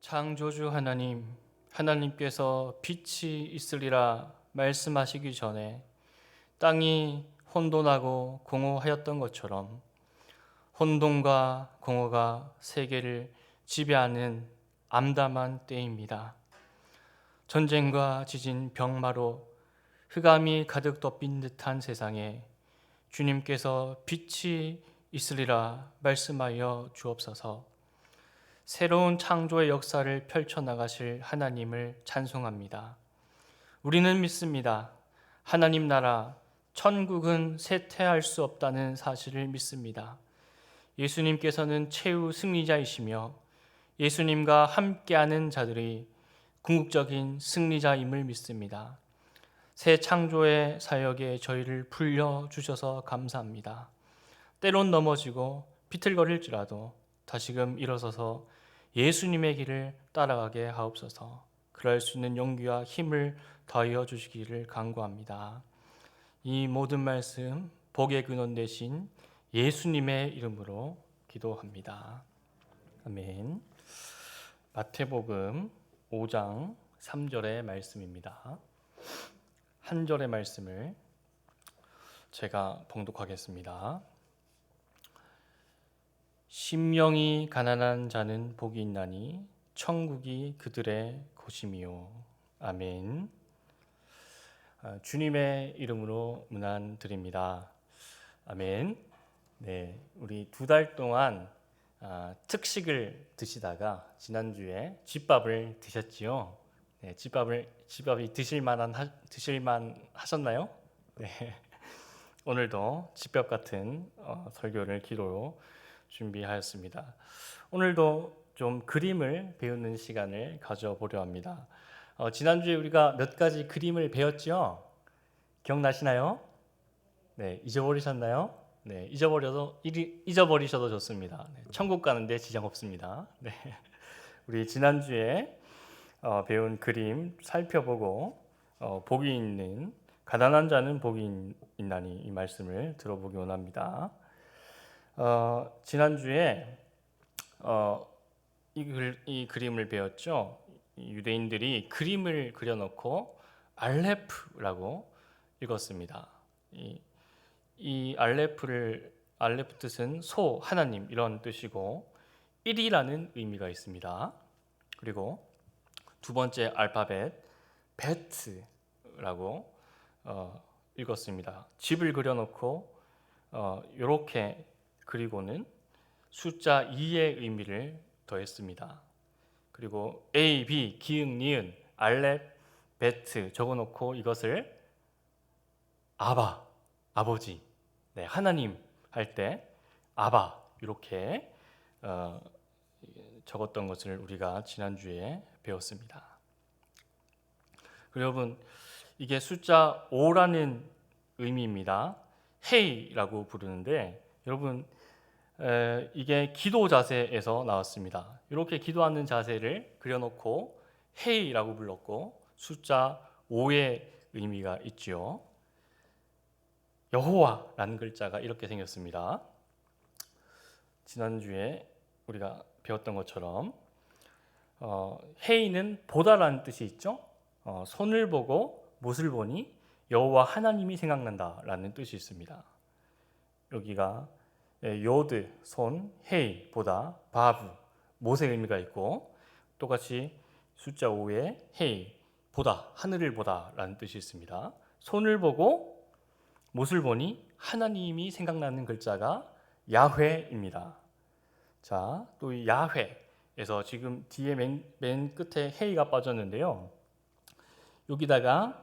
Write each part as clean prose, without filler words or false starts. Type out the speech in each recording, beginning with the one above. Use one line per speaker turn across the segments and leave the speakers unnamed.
창조주 하나님, 하나님께서 빛이 있으리라 말씀하시기 전에 땅이 혼돈하고 공허하였던 것처럼 혼돈과 공허가 세계를 지배하는 암담한 때입니다. 전쟁과 지진, 병마로 흑암이 가득 덮인 듯한 세상에 주님께서 빛이 있으리라 말씀하여 주옵소서. 새로운 창조의 역사를 펼쳐나가실 하나님을 찬송합니다. 우리는 믿습니다. 하나님 나라, 천국은 쇠퇴할 수 없다는 사실을 믿습니다. 예수님께서는 최후 승리자이시며 예수님과 함께하는 자들이 궁극적인 승리자임을 믿습니다. 새 창조의 사역에 저희를 불려주셔서 감사합니다. 때론 넘어지고 비틀거릴지라도 다시금 일어서서 예수님의 길을 따라가게 하옵소서. 그럴 수 있는 용기와 힘을 더하여 주시기를 간구합니다. 이 모든 말씀 복의 근원 되신 예수님의 이름으로 기도합니다. 아멘. 마태복음 5장 3절의 말씀입니다. 한 절의 말씀을 제가 봉독하겠습니다. 심령이 가난한 자는 복이 있나니 천국이 그들의 곳이미요. 아멘. 주님의 이름으로 문안 드립니다. 아멘. 네, 우리 2달 동안 특식을 드시다가 지난주에 집밥을 드셨지요. 네, 집밥이 드실만 하셨나요? 네. 오늘도 집밥 같은 설교를 기도로 준비하였습니다. 오늘도 좀 그림을 배우는 시간을 가져보려 합니다. 지난주에 우리가 몇 가지 그림을 배웠죠? 기억나시나요? 네, 잊어버리셨나요? 네, 잊어버리셔도 좋습니다. 네, 천국 가는데 지장 없습니다. 네, 우리 지난주에 배운 그림 살펴보고 복이 있는 가난한 자는 복이 있나니 이 말씀을 들어보기 원합니다. 지난주에 이 그림을 배웠죠. 유대인들이 그림을 그려놓고 알레프라고 읽었습니다. 이 알레프 뜻은 소, 하나님 이런 뜻이고 1이라는 의미가 있습니다. 그리고 두 번째 알파벳 베트라고 읽었습니다. 집을 그려놓고 이렇게 그리고는 숫자 2의 의미를 더했습니다. 그리고 A, B, 기흥, 니은, 알렙, 베트 적어놓고 이것을 아바, 아버지, 네, 하나님 할 때 아바 이렇게 적었던 것을 우리가 지난주에 배웠습니다. 여러분, 이게 숫자 5라는 의미입니다. 헤이라고 부르는데 여러분 이게 기도 자세에서 나왔습니다. 이렇게 기도하는 자세를 그려놓고 헤이라고 불렀고 숫자 5의 의미가 있죠. 여호와라는 글자가 이렇게 생겼습니다. 지난주에 우리가 배웠던 것처럼 헤이는 보다라는 뜻이 있죠. 손을 보고 못을 보니 여호와 하나님이 생각난다라는 뜻이 있습니다. 여기가 요드, 손, 헤이, 보다, 바브, 못의 의미가 있고 똑같이 숫자 5에 헤이, 보다, 하늘을 보다라는 뜻이 있습니다. 손을 보고 못을 보니 하나님이 생각나는 글자가 야훼입니다. 자, 또 이 야훼에서 지금 뒤에 맨 끝에 헤이가 빠졌는데요. 여기다가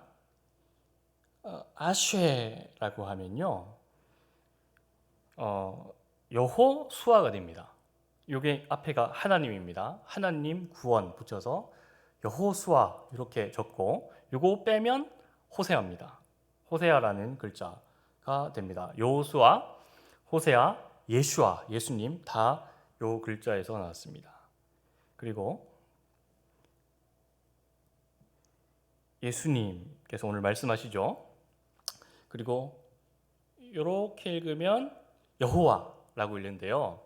아쉐라고 하면요. 여호수아가 됩니다. 이게 앞에가 하나님입니다. 하나님 구원 붙여서 여호수아 이렇게 적고 요거 빼면 호세아입니다. 호세아라는 글자가 됩니다. 여호수아, 호세아, 예슈아, 예수님 다 요 글자에서 나왔습니다. 그리고 예수님께서 오늘 말씀하시죠. 그리고 이렇게 읽으면 여호와라고 읽는데요.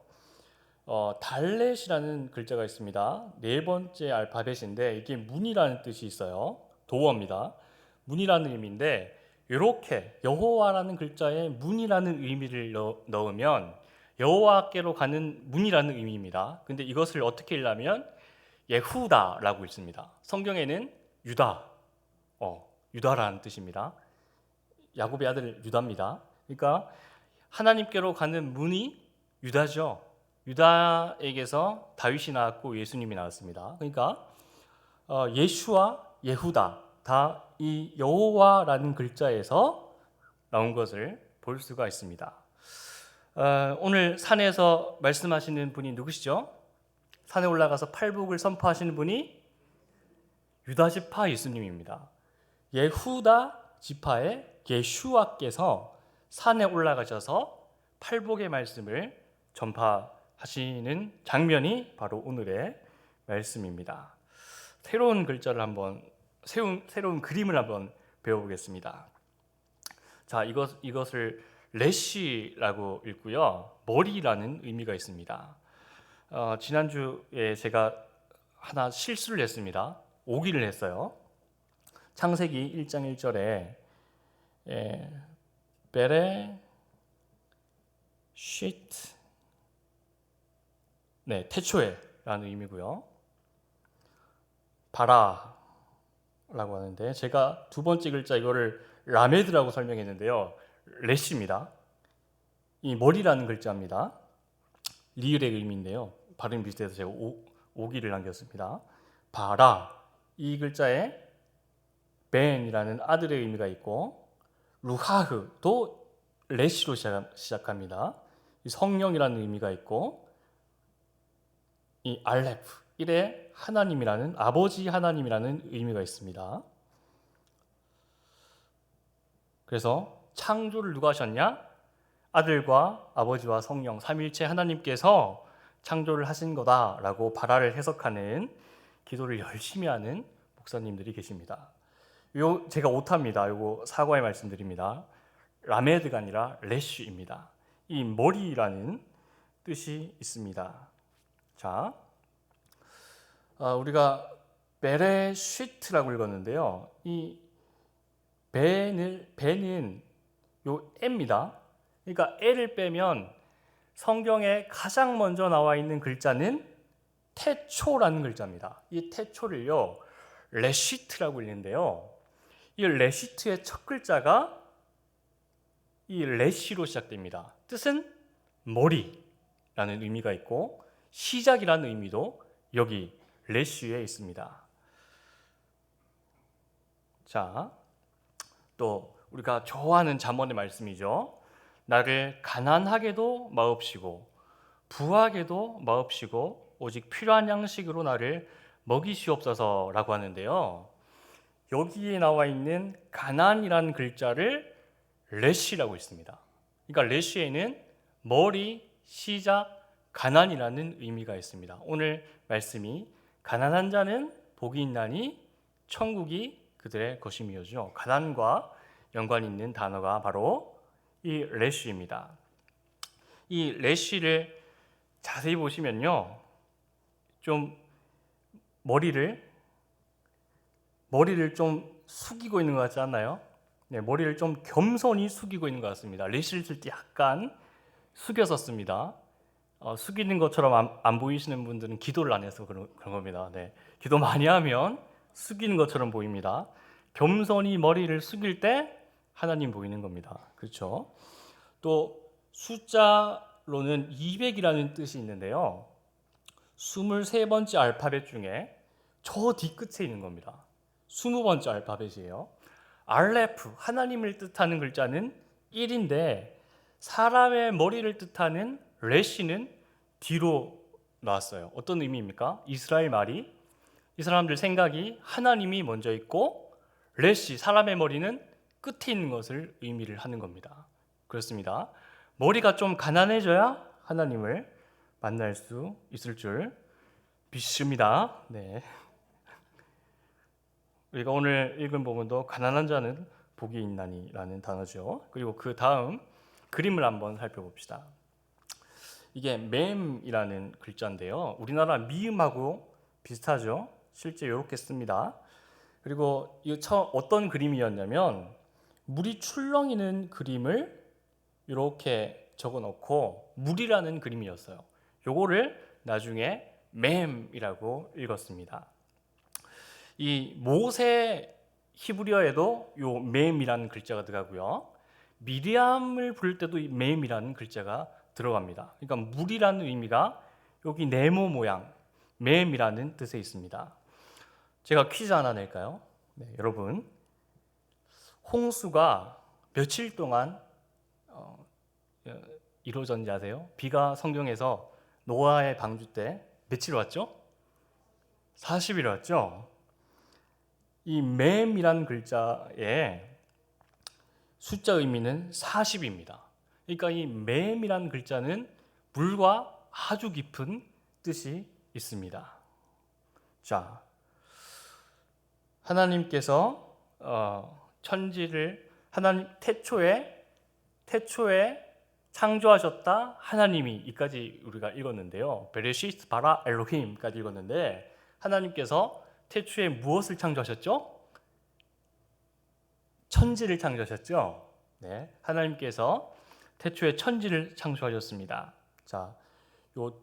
달렛이라는 글자가 있습니다. 네 번째 알파벳인데 이게 문이라는 뜻이 있어요. 도어입니다. 문이라는 의미인데 이렇게 여호와라는 글자에 문이라는 의미를 넣으면 여호와께로 가는 문이라는 의미입니다. 근데 이것을 어떻게 읽냐면 예후다라고 읽습니다. 성경에는 유다, 유다라는 뜻입니다. 야곱의 아들 유다입니다. 그러니까 하나님께로 가는 문이 유다죠. 유다에게서 다윗이 나왔고 예수님이 나왔습니다. 그러니까 예슈와 예후다 다 이 여호와라는 글자에서 나온 것을 볼 수가 있습니다. 오늘 산에서 말씀하시는 분이 누구시죠? 산에 올라가서 팔복을 선포하시는 분이 유다 지파 예수님입니다. 예후다 지파의 예슈와께서 산에 올라가셔서 팔복의 말씀을 전파하시는 장면이 바로 오늘의 말씀입니다. 새로운 글자를 한번 새로운 그림을 한번 배워보겠습니다. 자, 이것을 레시라고 읽고요. 머리라는 의미가 있습니다. 지난주에 제가 하나 실수를 했습니다. 오기를 했어요. 창세기 1장 1절에 베레 시트 태초에라는 의미고요. 바라라고 하는데 제가 두 번째 글자 이거를 라메드라고 설명했는데요. 레시입니다. 이 머리라는 글자입니다. 리을의 의미인데요. 발음 비슷해서 제가 오기를 남겼습니다. 바라 이 글자에 벤이라는 아들의 의미가 있고 루하흐도 레시로 시작합니다. 성령이라는 의미가 있고 이 알레프 1에 하나님이라는 아버지 하나님이라는 의미가 있습니다. 그래서 창조를 누가 하셨냐? 아들과 아버지와 성령 삼위일체 하나님께서 창조를 하신 거다라고 바라를 해석하는 기도를 열심히 하는 목사님들이 계십니다. 제가 오타입니다. 요거 사과의 말씀드립니다. 라메드가 아니라 레쉬입니다. 이 머리라는 뜻이 있습니다. 자, 우리가 베레쉬트라고 읽었는데요. 이 배는 요 에입니다. 그러니까 에를 빼면 성경에 가장 먼저 나와 있는 글자는 태초라는 글자입니다. 이 태초를요 레시트라고 읽는데요. 이 레시트의 첫 글자가 이 레시로 시작됩니다. 뜻은 머리라는 의미가 있고 시작이라는 의미도 여기 레시에 있습니다. 자, 또 우리가 좋아하는 잠언의 말씀이죠. 나를 가난하게도 마옵시고 부하게도 마옵시고 오직 필요한 양식으로 나를 먹이시옵소서라고 하는데요. 여기에 나와 있는 가난이라는 글자를 레시라고 있습니다. 그러니까 레시에는 머리, 시작, 가난이라는 의미가 있습니다. 오늘 말씀이 가난한 자는 복이 있나니 천국이 그들의 것임이오죠. 가난과 연관이 있는 단어가 바로 이 레시입니다. 이 레시를 자세히 보시면요, 좀 머리를 좀 숙이고 있는 것 같지 않나요? 네, 머리를 좀 겸손히 숙이고 있는 것 같습니다. 레시를 쓸 때 약간 숙여서 씁니다. 숙이는 것처럼 안 보이시는 분들은 기도를 안 해서 그런 겁니다. 네, 기도 많이 하면 숙이는 것처럼 보입니다. 겸손히 머리를 숙일 때 하나님 보이는 겁니다. 그렇죠? 또 숫자로는 200이라는 뜻이 있는데요. 23번째 알파벳 중에 저 뒤끝에 있는 겁니다. 20번째 알파벳이에요. 알레프, 하나님을 뜻하는 글자는 1인데 사람의 머리를 뜻하는 레시는 뒤로 나왔어요. 어떤 의미입니까? 이스라엘 말이 이 사람들 생각이 하나님이 먼저 있고 레시, 사람의 머리는 끝에 있는 것을 의미를 하는 겁니다. 그렇습니다. 머리가 좀 가난해져야 하나님을 만날 수 있을 줄 믿습니다. 네. 우리가 오늘 읽은 부분도 가난한 자는 복이 있나니라는 단어죠. 그리고 그 다음 그림을 한번 살펴봅시다. 이게 맴이라는 글자인데요. 우리나라 미음하고 비슷하죠. 실제 이렇게 씁니다. 그리고 이 어떤 그림이었냐면 물이 출렁이는 그림을 이렇게 적어 놓고 물이라는 그림이었어요. 요거를 나중에 맴이라고 읽었습니다. 이 모세 히브리어에도 요 맴이라는 글자가 들어가고요. 미리암을 부를 때도 이 맴이라는 글자가 들어갑니다. 그러니까 물이라는 의미가 여기 네모 모양, 맴이라는 뜻에 있습니다. 제가 퀴즈 하나 낼까요? 네, 여러분, 홍수가 며칠 동안 이루어졌는지 아세요? 비가 성경에서 노아의 방주 때 며칠 왔죠? 40일 왔죠? 이 맴이라는 글자의 숫자 의미는 40입니다. 그러니까 이 맴이라는 글자는 물과 아주 깊은 뜻이 있습니다. 자, 하나님께서 천지를 하나님 태초에 창조하셨다 하나님이 이까지 우리가 읽었는데요. 베레시스 바라 엘로힘까지 읽었는데 하나님께서 태초에 무엇을 창조하셨죠? 천지를 창조하셨죠. 네, 하나님께서 태초에 천지를 창조하셨습니다. 자, 요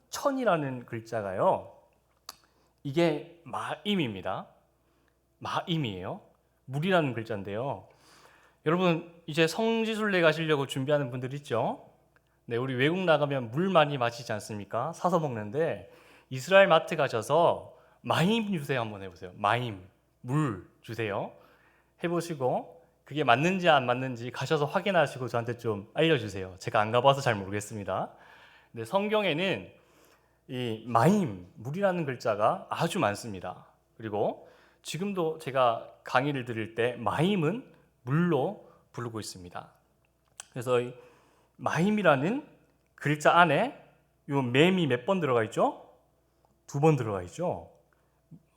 천이라는 글자가요. 이게 마임입니다. 마임이에요. 물이라는 글자인데요. 여러분 이제 성지순례 가시려고 준비하는 분들 있죠? 네, 우리 외국 나가면 물 많이 마시지 않습니까? 사서 먹는데 이스라엘 마트 가셔서 마임 주세요 한번 해보세요. 마임, 물 주세요. 해보시고 그게 맞는지 안 맞는지 가셔서 확인하시고 저한테 좀 알려주세요. 제가 안 가봐서 잘 모르겠습니다. 근데 성경에는 이 마임, 물이라는 글자가 아주 많습니다. 그리고 지금도 제가 강의를 들을 때 마임은 물로 부르고 있습니다. 그래서 이 마임이라는 글자 안에 요 맴이 몇 번 들어가 있죠? 2번 들어가 있죠.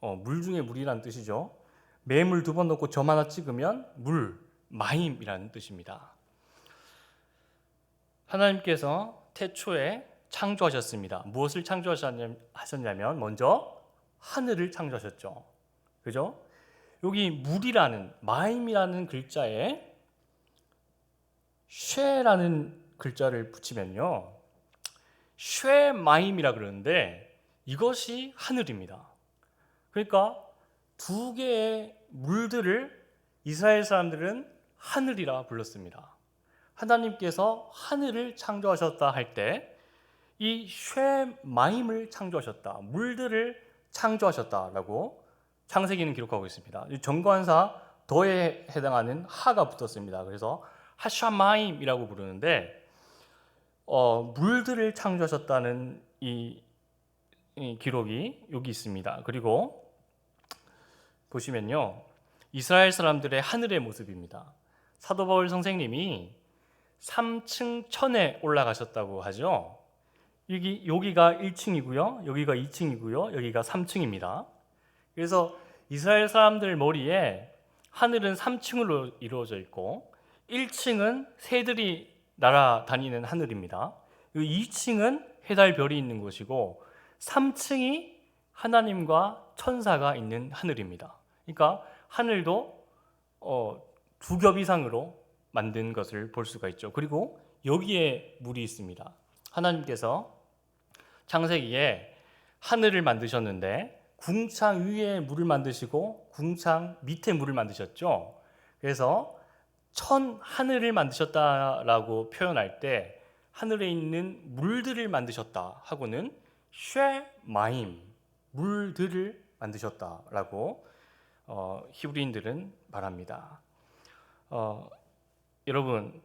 물 중에 물이라는 뜻이죠. 맴을 2번 넣고 점 하나 찍으면 물, 마임이라는 뜻입니다. 하나님께서 태초에 창조하셨습니다. 무엇을 창조하셨냐면 먼저 하늘을 창조하셨죠. 그죠? 여기 물이라는 마임이라는 글자에 쉐라는 글자를 붙이면요. 쉐 마임이라 그러는데 이것이 하늘입니다. 그러니까 2개의 물들을 이스라엘 사람들은 하늘이라 불렀습니다. 하나님께서 하늘을 창조하셨다 할 때 이 쉐 마임을 창조하셨다, 물들을 창조하셨다라고 창세기는 기록하고 있습니다. 정관사 더에 해당하는 하가 붙었습니다. 그래서 하샤마임이라고 부르는데 물들을 창조하셨다는 이 기록이 여기 있습니다. 그리고 보시면요, 이스라엘 사람들의 하늘의 모습입니다. 사도 바울 선생님이 3층 천에 올라가셨다고 하죠. 여기가 1층이고요, 여기가 2층이고요, 여기가 3층입니다. 그래서 이스라엘 사람들 머리에 하늘은 3층으로 이루어져 있고 1층은 새들이 날아다니는 하늘입니다. 2층은 해달 별이 있는 곳이고 3층이 하나님과 천사가 있는 하늘입니다. 그러니까 하늘도 2겹 이상으로 만든 것을 볼 수가 있죠. 그리고 여기에 물이 있습니다. 하나님께서 창세기에 하늘을 만드셨는데 궁창 위에 물을 만드시고 궁창 밑에 물을 만드셨죠. 그래서 하늘을 만드셨다라고 표현할 때 하늘에 있는 물들을 만드셨다 하고는 쉐마임, 물들을 만드셨다라고 히브리인들은 말합니다. 여러분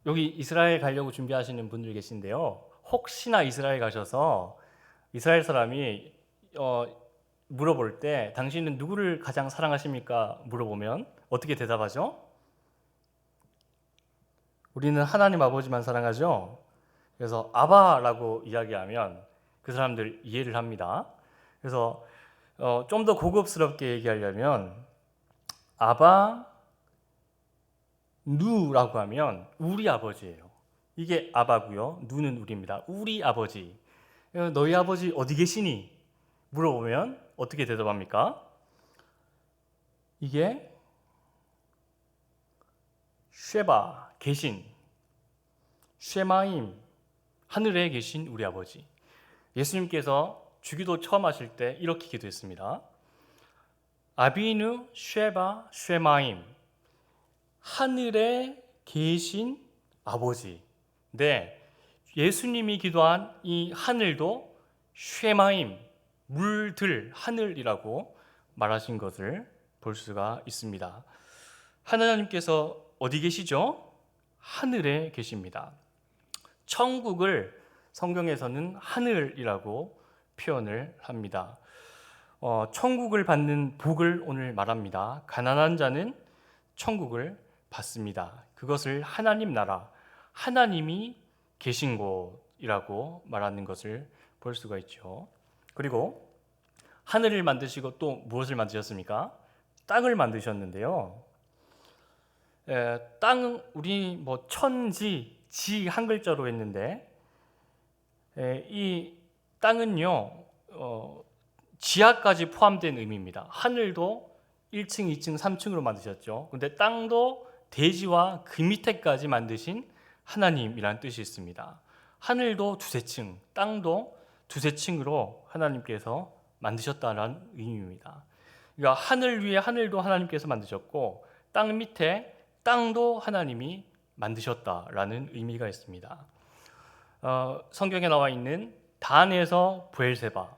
여기 이스라엘 가려고 준비하시는 분들 계신데요. 혹시나 이스라엘 가셔서 이스라엘 사람이 물어볼 때 당신은 누구를 가장 사랑하십니까? 물어보면 어떻게 대답하죠? 우리는 하나님 아버지만 사랑하죠. 그래서 아바라고 이야기하면 그 사람들 이해를 합니다. 그래서 좀 더 고급스럽게 얘기하려면 아바 누라고 하면 우리 아버지예요. 이게 아바고요. 누는 우리입니다. 우리 아버지. 너희 아버지 어디 계시니? 물어보면 어떻게 대답합니까? 이게 쉐바, 계신, 쉐마임, 하늘에 계신 우리 아버지. 예수님께서 주기도 처음 하실 때 이렇게 기도했습니다. 아비누 쉐바 쉐마임, 하늘에 계신 아버지. 네, 예수님이 기도한 이 하늘도 쉐마임, 물들, 하늘이라고 말하신 것을 볼 수가 있습니다. 하나님께서 어디 계시죠? 하늘에 계십니다. 천국을 성경에서는 하늘이라고 표현을 합니다. 천국을 받는 복을 오늘 말합니다. 가난한 자는 천국을 받습니다. 그것을 하나님 나라, 하나님이 계신 곳이라고 말하는 것을 볼 수가 있죠. 그리고 하늘을 만드시고 또 무엇을 만드셨습니까? 땅을 만드셨는데요. 땅은 우리 천지, 지 한 글자로 했는데 이 땅은요 지하까지 포함된 의미입니다. 하늘도 1층, 2층, 3층으로 만드셨죠. 근데 땅도 대지와 그 밑에까지 만드신 하나님이라는 뜻이 있습니다. 하늘도 두세 층, 땅도 두세 층으로 하나님께서 만드셨다는 의미입니다. 그러니까 하늘 위에 하늘도 하나님께서 만드셨고 땅 밑에 땅도 하나님이 만드셨다라는 의미가 있습니다. 성경에 나와 있는 단에서 브엘세바,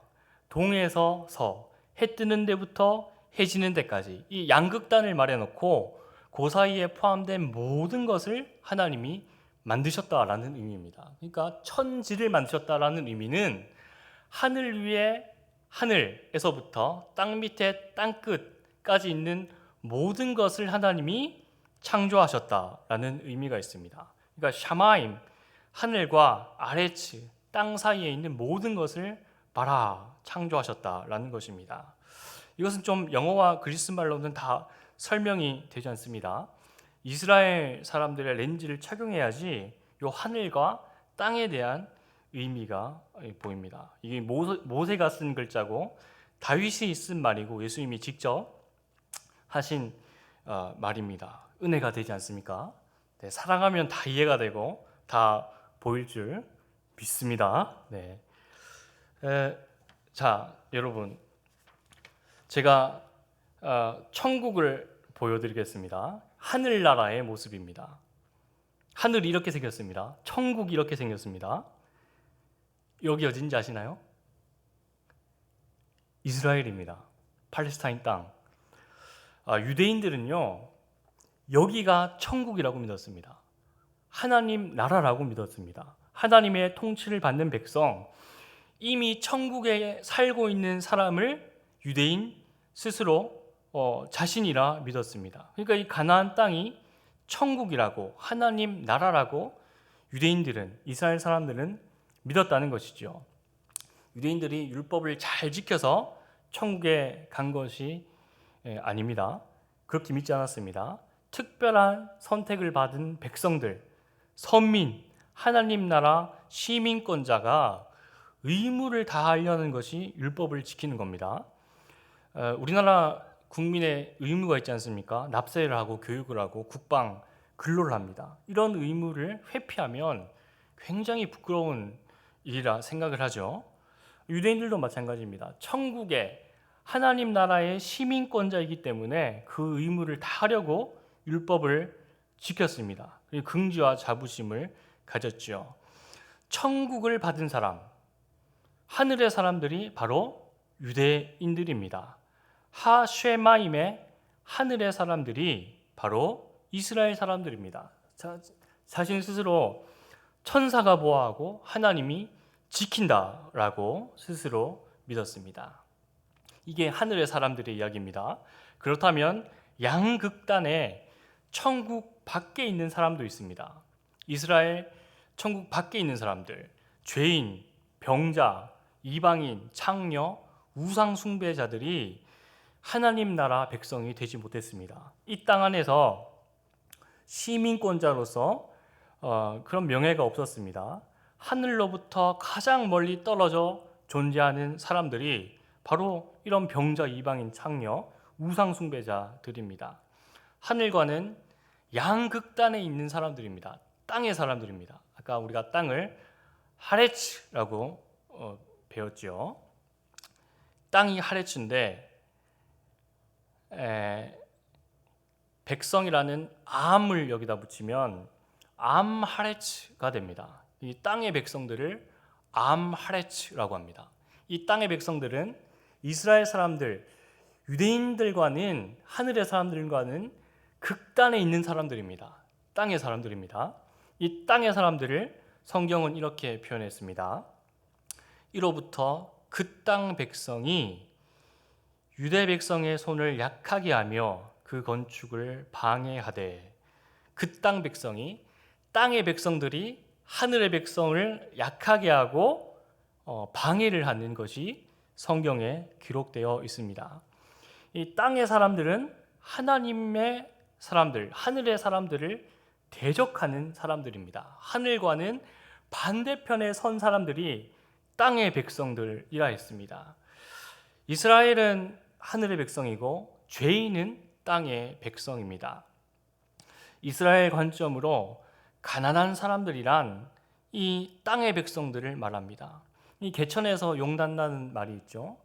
동에서 서, 해 뜨는 데부터 해 지는 데까지 이 양극단을 말해놓고 그 사이에 포함된 모든 것을 하나님이 만드셨다라는 의미입니다. 그러니까 천지를 만드셨다라는 의미는 하늘 위에 하늘에서부터 땅 밑에 땅 끝까지 있는 모든 것을 하나님이 창조하셨다라는 의미가 있습니다. 그러니까 샤마임, 하늘과 아레츠, 땅 사이에 있는 모든 것을 봐라, 창조하셨다라는 것입니다. 이것은 좀 영어와 그리스 말로는 다 설명이 되지 않습니다. 이스라엘 사람들의 렌즈를 착용해야지 이 하늘과 땅에 대한 의미가 보입니다. 이게 모세가 쓴 글자고 다윗이 쓴 말이고 예수님이 직접 하신 말입니다. 은혜가 되지 않습니까? 네, 사랑하면 다 이해가 되고 다 보일 줄 믿습니다. 네. 자, 여러분, 제가 천국을 보여드리겠습니다. 하늘나라의 모습입니다. 하늘이 이렇게 생겼습니다. 천국이 이렇게 생겼습니다. 여기 어딘지 아시나요? 이스라엘입니다. 팔레스타인 땅. 유대인들은요, 여기가 천국이라고 믿었습니다. 하나님 나라라고 믿었습니다. 하나님의 통치를 받는 백성, 이미 천국에 살고 있는 사람을 유대인 스스로 자신이라 믿었습니다. 그러니까 이 가나안 땅이 천국이라고, 하나님 나라라고 유대인들은, 이스라엘 사람들은 믿었다는 것이죠. 유대인들이 율법을 잘 지켜서 천국에 간 것이 아닙니다. 그렇게 믿지 않았습니다. 특별한 선택을 받은 백성들, 선민, 하나님 나라 시민권자가 의무를 다하려는 것이 율법을 지키는 겁니다. 우리나라 국민의 의무가 있지 않습니까? 납세를 하고 교육을 하고 국방, 근로를 합니다. 이런 의무를 회피하면 굉장히 부끄러운 일이라 생각을 하죠. 유대인들도 마찬가지입니다. 천국에 하나님 나라의 시민권자이기 때문에 그 의무를 다하려고 율법을 지켰습니다. 그리고 긍지와 자부심을 가졌죠. 천국을 받은 사람, 하늘의 사람들이 바로 유대인들입니다. 하쉐마임의 하늘의 사람들이 바로 이스라엘 사람들입니다. 자신 스스로 천사가 보호하고 하나님이 지킨다라고 스스로 믿었습니다. 이게 하늘의 사람들의 이야기입니다. 그렇다면 양극단에 천국 밖에 있는 사람도 있습니다. 이스라엘 천국 밖에 있는 사람들, 죄인, 병자, 이방인, 창녀, 우상 숭배자들이 하나님 나라 백성이 되지 못했습니다. 이 땅 안에서 시민권자로서 그런 명예가 없었습니다. 하늘로부터 가장 멀리 떨어져 존재하는 사람들이 바로 이런 병자, 이방인, 창녀, 우상 숭배자들입니다. 하늘과는 양극단에 있는 사람들입니다. 땅의 사람들입니다. 아까 우리가 땅을 하레츠라고 배웠죠. 땅이 하레츠인데 백성이라는 암을 여기다 붙이면 암하레츠가 됩니다. 이 땅의 백성들을 암하레츠라고 합니다. 이 땅의 백성들은 이스라엘 사람들, 유대인들과는, 하늘의 사람들과는 극단에 있는 사람들입니다. 땅의 사람들입니다. 이 땅의 사람들을 성경은 이렇게 표현했습니다. 이로부터 그 땅 백성이 유대 백성의 손을 약하게 하며 그 건축을 방해하되, 그 땅 백성이, 땅의 백성들이 하늘의 백성을 약하게 하고 방해를 하는 것이 성경에 기록되어 있습니다. 이 땅의 사람들은 하나님의 사람들, 하늘의 사람들을 대적하는 사람들입니다. 하늘과는 반대편에 선 사람들이 땅의 백성들이라 했습니다. 이스라엘은 하늘의 백성이고 죄인은 땅의 백성입니다. 이스라엘 관점으로 가난한 사람들이란 이 땅의 백성들을 말합니다. 이 개천에서 용 단다는 말이 있죠.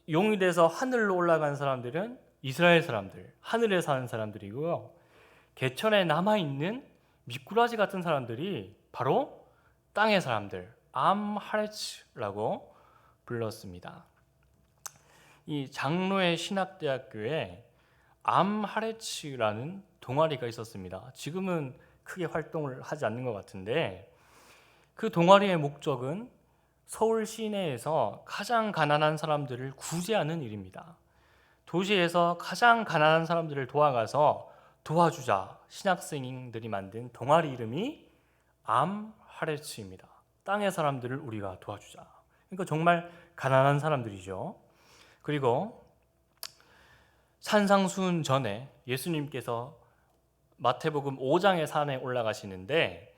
용이 돼서 하늘로 올라간 사람들은 이스라엘 사람들, 하늘에 사는 사람들이고요. 개천에 남아있는 미꾸라지 같은 사람들이 바로 땅의 사람들, 암하레츠라고 불렀습니다. 이 장로의 신학대학교에 암하레츠라는 동아리가 있었습니다. 지금은 크게 활동을 하지 않는 것 같은데, 그 동아리의 목적은 서울 시내에서 가장 가난한 사람들을 구제하는 일입니다. 도시에서 가장 가난한 사람들을 도와가서 도와주자 신학생들이 만든 동아리 이름이 암하레츠입니다. 땅의 사람들을 우리가 도와주자. 그러니까 정말 가난한 사람들이죠. 그리고 산상수훈 전에 예수님께서 마태복음 5장의 산에 올라가시는데,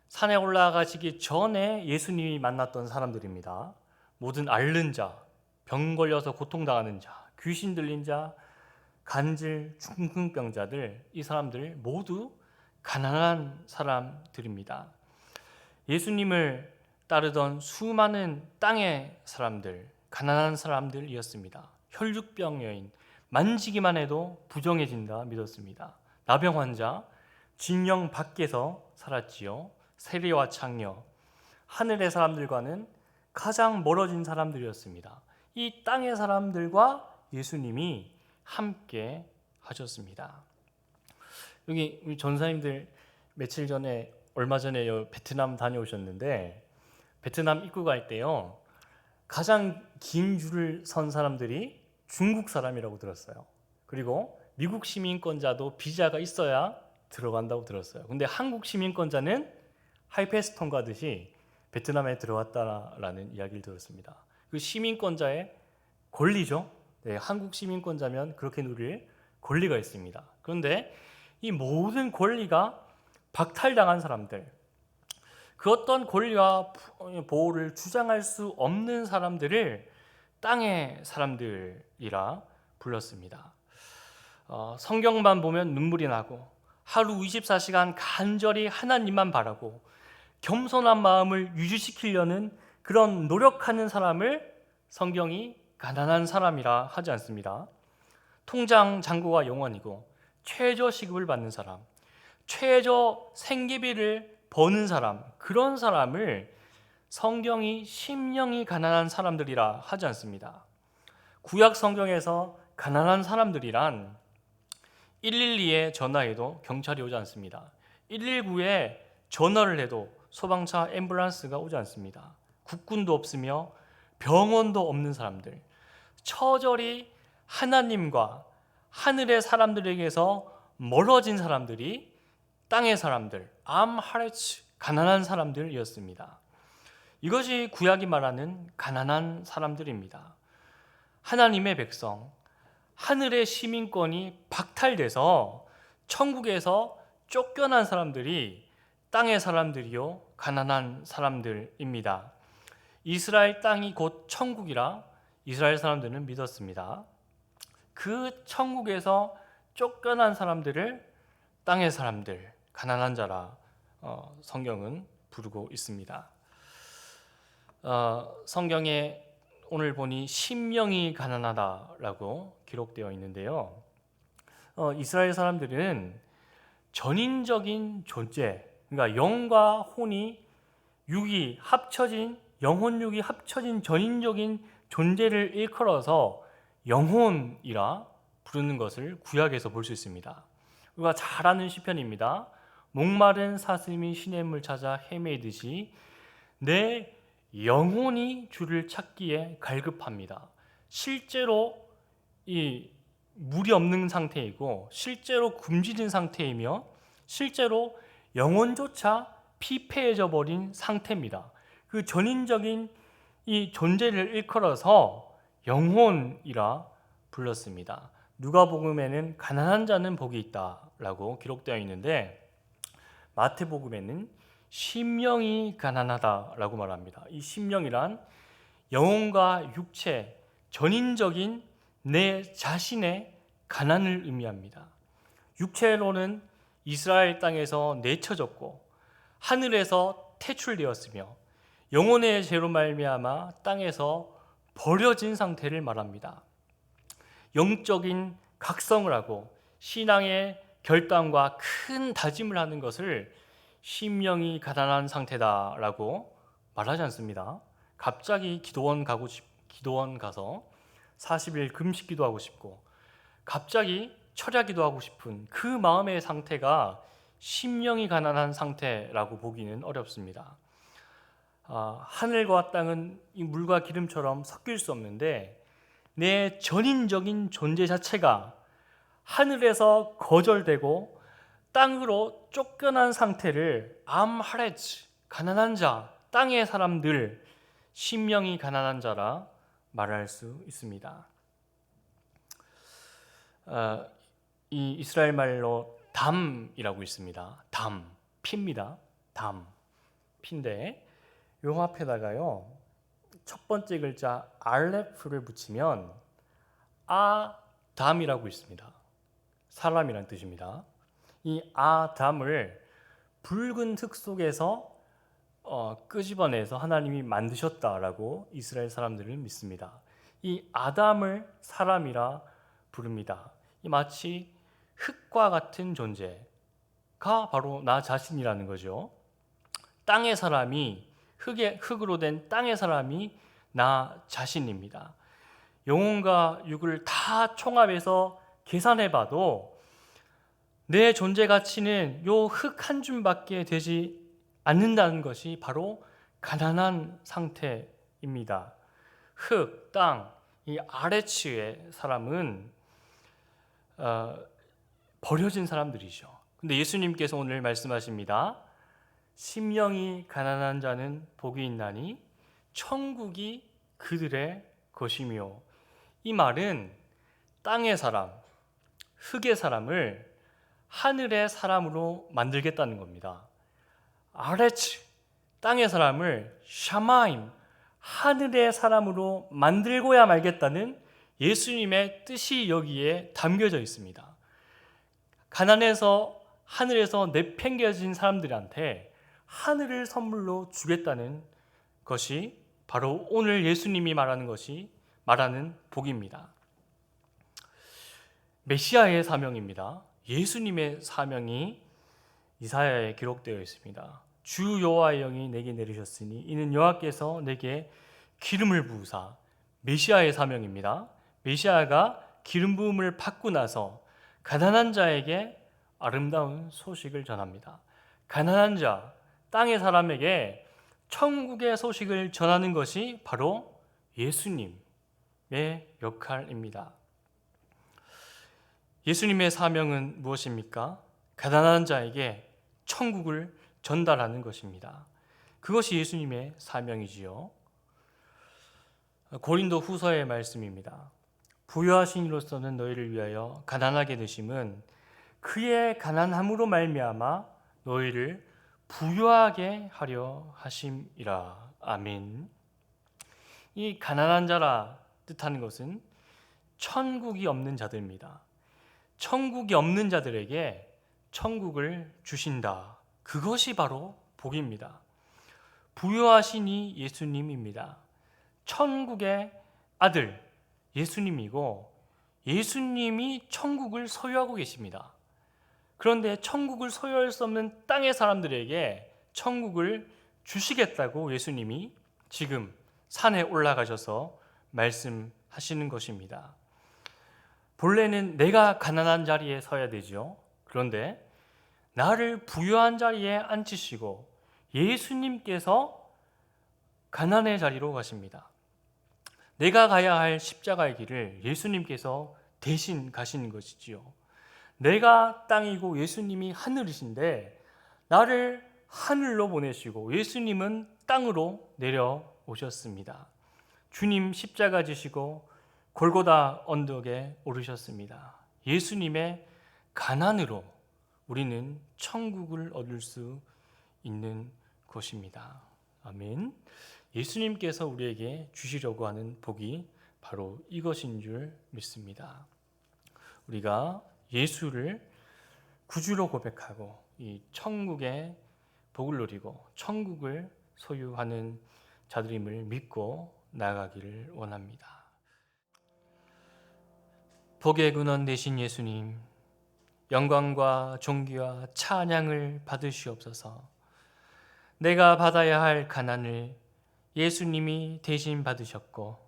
산에 올라가시기 전에 예수님이 만났던 사람들입니다. 모든 앓는 자, 병 걸려서 고통당하는 자, 귀신 들린 자, 간질, 중풍병자들, 이 사람들 모두 가난한 사람들입니다. 예수님을 따르던 수많은 땅의 사람들, 가난한 사람들이었습니다. 혈육병 여인, 만지기만 해도 부정해진다 믿었습니다. 나병 환자, 징령 밖에서 살았지요. 세리와 창녀, 하늘의 사람들과는 가장 멀어진 사람들이었습니다. 이 땅의 사람들과 예수님이 함께 하셨습니다. 여기 우리 전사님들 며칠 전에, 얼마 전에 베트남 다녀오셨는데, 베트남 입구 갈 때요, 가장 긴 줄을 선 사람들이 중국 사람이라고 들었어요. 그리고 미국 시민권자도 비자가 있어야 들어간다고 들었어요. 근데 한국 시민권자는 하이패스 통과하듯이 베트남에 들어왔다라는 이야기를 들었습니다. 그 시민권자의 권리죠. 네, 한국 시민권자면 그렇게 누릴 권리가 있습니다. 그런데 이 모든 권리가 박탈당한 사람들, 그 어떤 권리와 보호를 주장할 수 없는 사람들을 땅의 사람들이라 불렀습니다. 성경만 보면 눈물이 나고 하루 24시간 간절히 하나님만 바라고 겸손한 마음을 유지시키려는 그런 노력하는 사람을 성경이 가난한 사람이라 하지 않습니다. 통장 잔고가 0원이고 최저 시급을 받는 사람, 최저 생계비를 버는 사람, 그런 사람을 성경이 심령이 가난한 사람들이라 하지 않습니다. 구약 성경에서 가난한 사람들이란 112에 전화해도 경찰이 오지 않습니다. 119에 전화를 해도 소방차 앰뷸런스가 오지 않습니다. 국군도 없으며 병원도 없는 사람들, 처절히 하나님과 하늘의 사람들에게서 멀어진 사람들이 땅의 사람들, 암하레츠, 가난한 사람들이었습니다. 이것이 구약이 말하는 가난한 사람들입니다. 하나님의 백성, 하늘의 시민권이 박탈돼서 천국에서 쫓겨난 사람들이 땅의 사람들이요 가난한 사람들입니다. 이스라엘 땅이 곧 천국이라 이스라엘 사람들은 믿었습니다. 그 천국에서 쫓겨난 사람들을 땅의 사람들, 가난한 자라 성경은 부르고 있습니다. 성경에 오늘 보니 심령이 가난하다라고 기록되어 있는데요. 이스라엘 사람들은 전인적인 존재, 그러니까 영과 혼이 육이 합쳐진 영혼 육이 합쳐진 전인적인 존재를 일컬어서 영혼이라 부르는 것을 구약에서 볼 수 있습니다. 우리가 잘 아는 시편입니다. 목마른 사슴이 시냇물 찾아 헤매듯이 내 영혼이 주를 찾기에 갈급합니다. 실제로 이 물이 없는 상태이고 실제로 굶주린 상태이며 실제로 영혼조차 피폐해져 버린 상태입니다. 그 전인적인 이 존재를 일컬어서 영혼이라 불렀습니다. 누가복음에는 가난한 자는 복이 있다라고 기록되어 있는데 마태복음에는 심령이 가난하다라고 말합니다. 이 심령이란 영혼과 육체, 전인적인 내 자신의 가난을 의미합니다. 육체로는 이스라엘 땅에서 내쳐졌고 하늘에서 퇴출되었으며 영혼의 죄로 말미암아 땅에서 버려진 상태를 말합니다. 영적인 각성을 하고 신앙의 결단과 큰 다짐을 하는 것을 심령이 가난한 상태다라고 말하지 않습니다. 갑자기 기도원 가서 40일 금식 기도하고 싶고 갑자기 철야 기도하고 싶은 그 마음의 상태가 심령이 가난한 상태라고 보기는 어렵습니다. 하늘과 땅은 이 물과 기름처럼 섞일 수 없는데 내 전인적인 존재 자체가 하늘에서 거절되고 땅으로 쫓겨난 상태를 암하레츠, 가난한 자, 땅의 사람들, 심령이 가난한 자라 말할 수 있습니다. 이 이스라엘 말로 담이라고 있습니다. 담, 피입니다. 담, 피인데 요 앞에다가요 첫 번째 글자 알레프를 붙이면 아담이라고 있습니다. 사람이란 뜻입니다. 이 아담을 붉은 흙 속에서 끄집어내서 하나님이 만드셨다라고 이스라엘 사람들은 믿습니다. 이 아담을 사람이라 부릅니다. 이 마치 흙과 같은 존재가 바로 나 자신이라는 거죠. 땅의 사람이 흙으로 된 땅의 사람이 나 자신입니다. 영혼과 육을 다 총합해서 계산해봐도 내 존재 가치는 요 흙 한 줌밖에 되지 않는다는 것이 바로 가난한 상태입니다. 흙, 땅, 이 아레츠의 사람은 버려진 사람들이죠. 근데 예수님께서 오늘 말씀하십니다. 심령이 가난한 자는 복이 있나니 천국이 그들의 것이며, 이 말은 땅의 사람, 흙의 사람을 하늘의 사람으로 만들겠다는 겁니다. 아레츠, 땅의 사람을 샤마임, 하늘의 사람으로 만들고야 말겠다는 예수님의 뜻이 여기에 담겨져 있습니다. 가난해서 하늘에서 내팽겨진 사람들한테 하늘을 선물로 주겠다는 것이 바로 오늘 예수님이 말하는 복입니다. 메시아의 사명입니다. 예수님의 사명이 이사야에 기록되어 있습니다. 주 여호와의 영이 내게 내리셨으니 이는 여호와께서 내게 기름을 부으사, 메시아의 사명입니다. 메시아가 기름 부음을 받고 나서 가난한 자에게 아름다운 소식을 전합니다. 가난한 자, 땅의 사람에게 천국의 소식을 전하는 것이 바로 예수님의 역할입니다. 예수님의 사명은 무엇입니까? 가난한 자에게 천국을 전달하는 것입니다. 그것이 예수님의 사명이지요. 고린도 후서의 말씀입니다. 부유하신 이로서는 너희를 위하여 가난하게 되심은 그의 가난함으로 말미암아 너희를 부유하게 하려 하심이라. 아멘. 이 가난한 자라 뜻하는 것은 천국이 없는 자들입니다. 천국이 없는 자들에게 천국을 주신다. 그것이 바로 복입니다. 부유하시니 예수님입니다. 천국의 아들 예수님이고 예수님이 천국을 소유하고 계십니다. 그런데 천국을 소유할 수 없는 땅의 사람들에게 천국을 주시겠다고 예수님이 지금 산에 올라가셔서 말씀하시는 것입니다. 본래는 내가 가난한 자리에 서야 되죠. 그런데 나를 부유한 자리에 앉히시고 예수님께서 가난의 자리로 가십니다. 내가 가야 할 십자가의 길을 예수님께서 대신 가시는 것이지요. 내가 땅이고 예수님이 하늘이신데 나를 하늘로 보내시고 예수님은 땅으로 내려오셨습니다. 주님 십자가 지시고 골고다 언덕에 오르셨습니다. 예수님의 가난으로 우리는 천국을 얻을 수 있는 것입니다. 아멘. 예수님께서 우리에게 주시려고 하는 복이 바로 이것인 줄 믿습니다. 우리가 예수를 구주로 고백하고 이 천국의 복을 누리고 천국을 소유하는 자들임을 믿고 나아가기를 원합니다. 복의 근원 되신 예수님, 영광과 존귀와 찬양을 받으시옵소서. 내가 받아야 할 가난을 예수님이 대신 받으셨고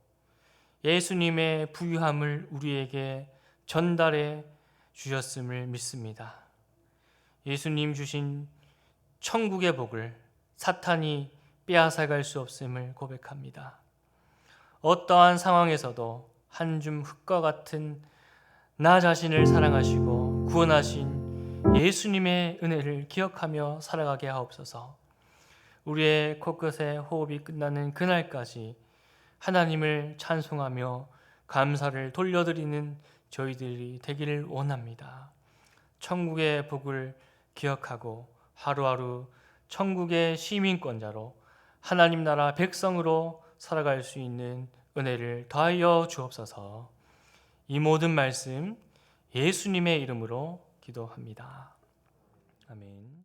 예수님의 부유함을 우리에게 전달해 주셨음을 믿습니다. 예수님 주신 천국의 복을 사탄이 빼앗아갈 수 없음을 고백합니다. 어떠한 상황에서도 한 줌 흙과 같은 나 자신을 사랑하시고 구원하신 예수님의 은혜를 기억하며 살아가게 하옵소서. 우리의 코끝에 호흡이 끝나는 그날까지 하나님을 찬송하며 감사를 돌려드리는 저희들이 되기를 원합니다. 천국의 복을 기억하고 하루하루 천국의 시민권자로 하나님 나라 백성으로 살아갈 수 있는 은혜를 더하여 주옵소서. 이 모든 말씀 예수님의 이름으로 기도합니다. 아멘.